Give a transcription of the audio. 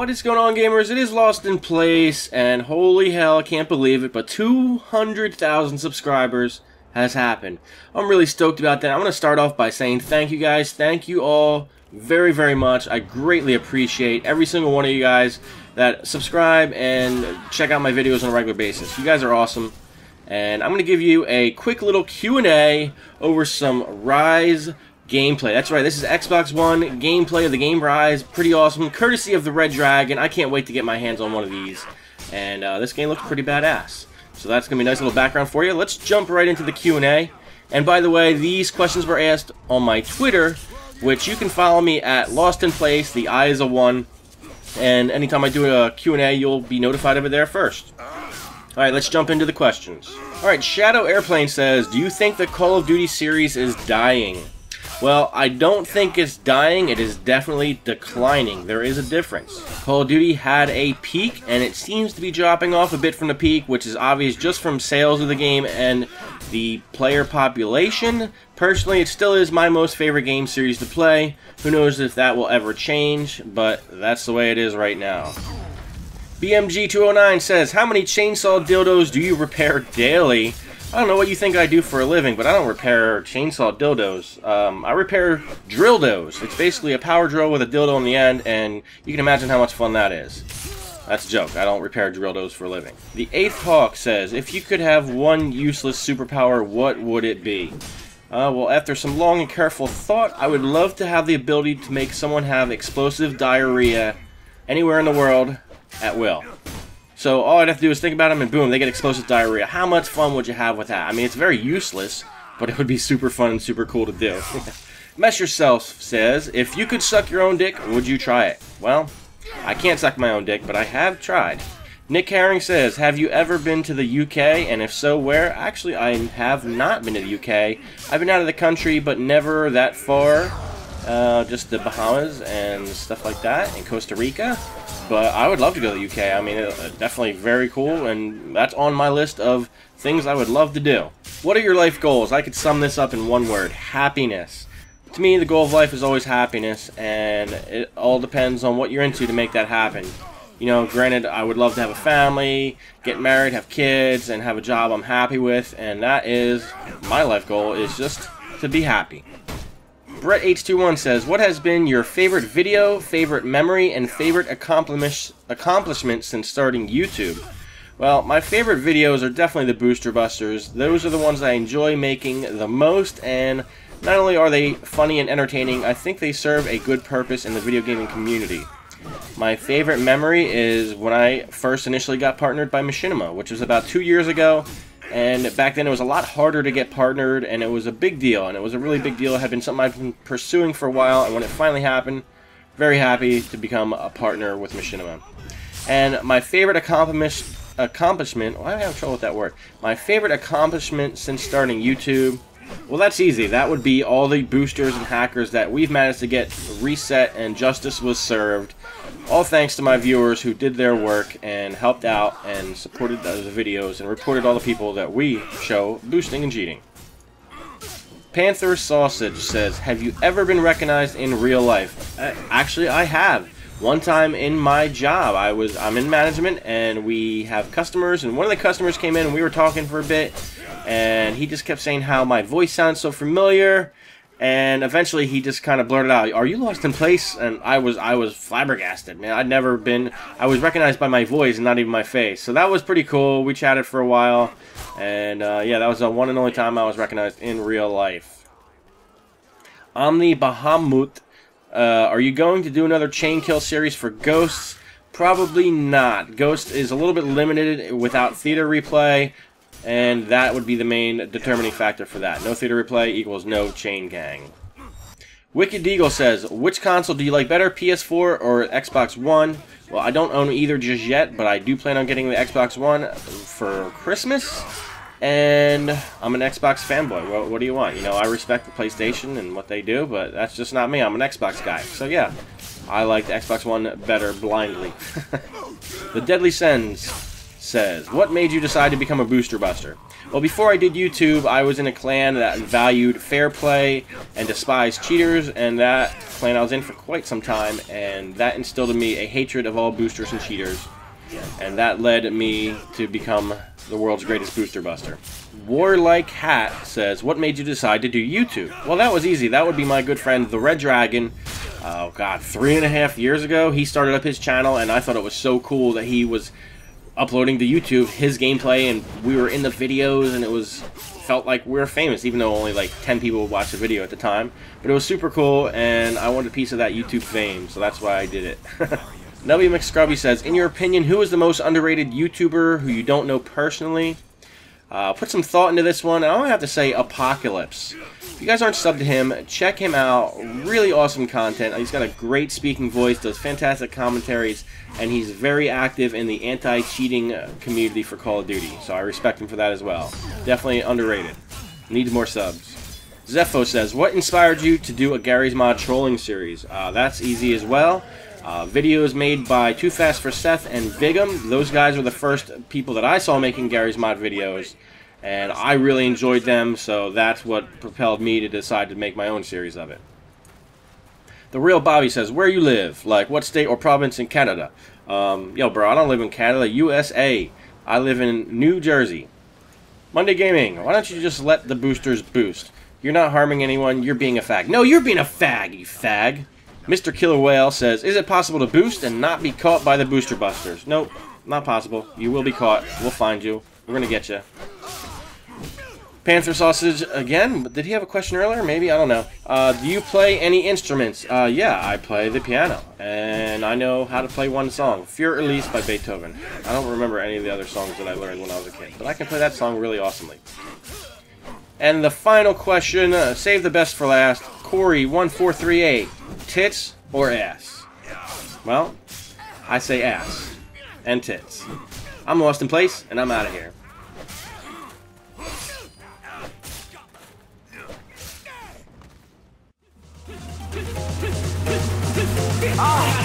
What is going on, gamers? It is LostInPlace, and holy hell, I can't believe it, but 200,000 subscribers has happened. I'm really stoked about that. I'm going to start off by saying thank you guys. Thank you all very, very much. I greatly appreciate every single one of you guys that subscribe and check out my videos on a regular basis. You guys are awesome. And I'm going to give you a quick little Q&A over some Ryse gameplay. That's right, this is Xbox One gameplay of the game Ryse. Pretty awesome, courtesy of the Red Dragon. I can't wait to get my hands on one of these. And this game looks pretty badass. So that's going to be a nice little background for you. Let's jump right into the Q&A. And by the way, these questions were asked on my Twitter, which you can follow me at LostInPlace. The I is a 1. And anytime I do a Q&A, you'll be notified of it there first. Alright, let's jump into the questions. Alright, Shadow Airplane says, do you think the Call of Duty series is dying? Well, I don't think it's dying, it is definitely declining. There is a difference. Call of Duty had a peak, and it seems to be dropping off a bit from the peak, which is obvious just from sales of the game and the player population. Personally, it still is my most favorite game series to play. Who knows if that will ever change, but that's the way it is right now. BMG209 says, how many chainsaw dildos do you repair daily? I don't know what you think I do for a living, but I don't repair chainsaw dildos. I repair drildos. It's basically a power drill with a dildo on the end, and you can imagine how much fun that is. That's a joke. I don't repair dildos for a living. The 8th Hawk says, if you could have one useless superpower, what would it be? Well, after some long and careful thought, I would love to have the ability to make someone have explosive diarrhea anywhere in the world at will. So all I'd have to do is think about them and boom, they get explosive diarrhea. How much fun would you have with that? I mean, it's very useless, but it would be super fun and super cool to do. Mess Yourself says, if you could suck your own dick, would you try it? Well, I can't suck my own dick, but I have tried. Nick Herring says, have you ever been to the UK? And if so, where? Actually, I have not been to the UK. I've been out of the country, but never that far. Just the Bahamas and stuff like that, and Costa Rica. But I would love to go to the UK. I mean, definitely very cool, and that's on my list of things I would love to do. What are your life goals? I could sum this up in one word: happiness. To me, the goal of life is always happiness, and it all depends on what you're into to make that happen. You know, granted, I would love to have a family, get married, have kids, and have a job I'm happy with, and that is my life goal, is just to be happy. Brett H21 says, what has been your favorite video, favorite memory, and favorite accomplishment since starting YouTube? Well, my favorite videos are definitely the Booster Busters. Those are the ones I enjoy making the most, and not only are they funny and entertaining, I think they serve a good purpose in the video gaming community. My favorite memory is when I first initially got partnered by Machinima, which was about 2 years ago. And back then it was a lot harder to get partnered, and it was a big deal, and it was a really big deal. It had been something I've been pursuing for a while, and when it finally happened, very happy to become a partner with Machinima. And my favorite accomplishment, why am I having trouble with that word? My favorite accomplishment since starting YouTube, well, that's easy. That would be all the boosters and hackers that we've managed to get reset and justice was served. All thanks to my viewers who did their work and helped out and supported the videos and reported all the people that we show boosting and cheating. Panther Sausage says, have you ever been recognized in real life? Actually, I have. One time in my job, I'm in management, and we have customers, and one of the customers came in and we were talking for a bit, and he just kept saying how my voice sounds so familiar. And eventually he just kind of blurted out, are you LostInPlace? And I was flabbergasted, man. I was recognized by my voice and not even my face. So that was pretty cool. We chatted for a while. And yeah, that was the one and only time I was recognized in real life. Omni Bahamut, are you going to do another chain kill series for Ghosts? Probably not. Ghost is a little bit limited without theater replay. And that would be the main determining factor for that. No theater replay equals no chain gang. Wicked Eagle says, which console do you like better, PS4 or Xbox One? Well, I don't own either just yet, but I do plan on getting the Xbox One for Christmas. And I'm an Xbox fanboy. What do you want? You know, I respect the PlayStation and what they do, but that's just not me. I'm an Xbox guy. So yeah, I like the Xbox One better blindly. The Deadly Sends says, what made you decide to become a booster buster? Well, before I did YouTube, I was in a clan that valued fair play and despised cheaters, and that clan I was in for quite some time, and that instilled in me a hatred of all boosters and cheaters, and that led me to become the world's greatest booster buster. Warlike Hat says, what made you decide to do YouTube? Well, that was easy. That would be my good friend, the Red Dragon. Oh, God, 3.5 years ago, he started up his channel, and I thought it was so cool that he was uploading to YouTube his gameplay, and we were in the videos, and it felt like we were famous, even though only like 10 people would watch the video at the time. But it was super cool, and I wanted a piece of that YouTube fame, so that's why I did it. W. McScrubby says, in your opinion, who is the most underrated YouTuber who you don't know personally? Put some thought into this one, and I only have to say Apocalypse. If you guys aren't subbed to him, check him out. Really awesome content. He's got a great speaking voice, does fantastic commentaries, and he's very active in the anti-cheating community for Call of Duty. So I respect him for that as well. Definitely underrated. Needs more subs. Zepho says, what inspired you to do a Gary's Mod trolling series? That's easy as well. Videos made by Too Fast for Seth and Vigum. Those guys were the first people that I saw making Gary's Mod videos, and I really enjoyed them, so that's what propelled me to decide to make my own series of it. The Real Bobby says, where you live? Like, what state or province in Canada? Yo, bro, I don't live in Canada, USA. I live in New Jersey. Monday Gaming, why don't you just let the boosters boost? You're not harming anyone, you're being a fag. No, you're being a fag, you fag. Mr. Killer Whale says, is it possible to boost and not be caught by the booster busters? Nope, not possible. You will be caught. We'll find you. We're going to get you. Panther Sausage again. Did he have a question earlier? Maybe? I don't know. Do you play any instruments? Yeah, I play the piano. And I know how to play one song. Für Elise by Beethoven. I don't remember any of the other songs that I learned when I was a kid. But I can play that song really awesomely. And the final question, save the best for last. Corey1438. Tits or ass? Well, I say ass. And tits. I'm LostInPlace, and I'm out of here. Oh.